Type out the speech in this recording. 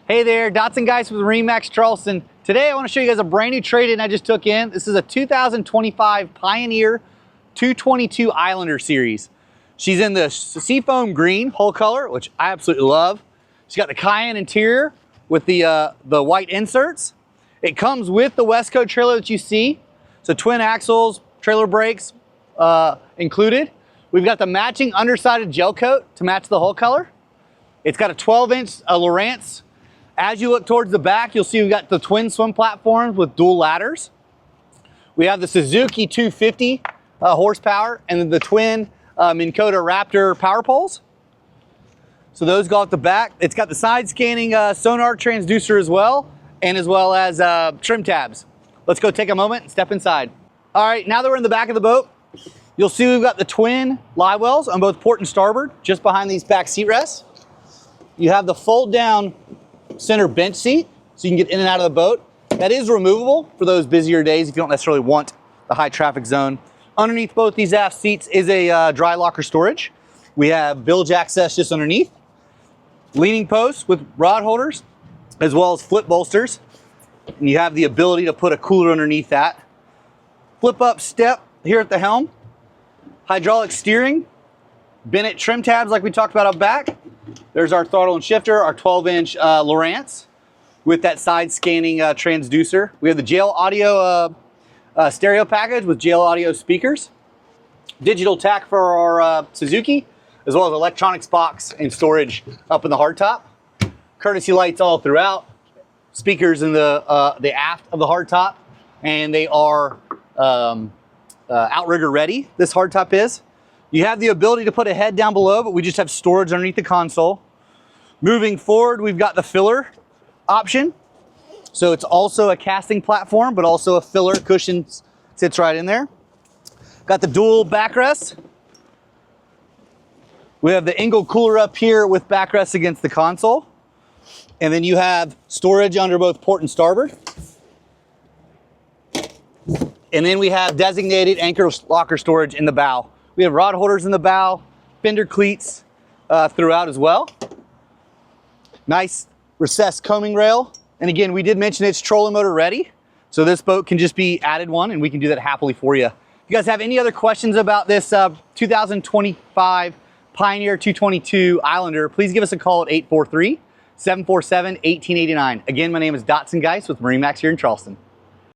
Hey there, Dotson guys with MarineMax Charleston. Today I want to show you guys a brand new trade-in I just took in. This is a 2025 Pioneer 222 Islander series. She's in the seafoam green hull color, which I absolutely love. She's got the cayenne interior with the white inserts. It comes with the Westco trailer that you see. So twin axles, trailer brakes included. We've got the matching undersided gel coat to match the hull color. It's got a 12-inch Lowrance. As you look towards the back, you'll see we've got the twin swim platforms with dual ladders. We have the Suzuki 250 horsepower and then the twin Minn Kota Raptor power poles. So those go at the back. It's got the side scanning sonar transducer as well as trim tabs. Let's go take a moment and step inside. All right, now that we're in the back of the boat, you'll see we've got the twin live wells on both port and starboard, just behind these back seat rests. You have the fold down center bench seat, so you can get in and out of the boat. That is removable for those busier days if you don't necessarily want the high traffic zone. Underneath both these aft seats is a dry locker storage. We have bilge access just underneath. Leaning posts with rod holders, as well as flip bolsters. And you have the ability to put a cooler underneath that. Flip up step here at the helm. Hydraulic steering. Bennett trim tabs like we talked about up back. There's our throttle and shifter, our 12-inch Lowrance with that side scanning transducer. We have the JL Audio stereo package with JL Audio speakers. Digital tack for our Suzuki, as well as electronics box and storage up in the hardtop. Courtesy lights all throughout. Speakers in the aft of the hardtop, and they are outrigger ready, this hardtop is. You have the ability to put a head down below, but we just have storage underneath the console. Moving forward, we've got the filler option. So it's also a casting platform, but also a filler cushion sits right in there. Got the dual backrest. We have the Engel cooler up here with backrest against the console. And then you have storage under both port and starboard. And then we have designated anchor locker storage in the bow. We have rod holders in the bow, fender cleats throughout as well. Nice recessed coaming rail. And again, we did mention it's trolling motor ready. So this boat can just be added one and we can do that happily for you. If you guys have any other questions about this 2025 Pioneer 222 Islander, please give us a call at 843-747-1889. Again, my name is Dotson Geis with MarineMax here in Charleston.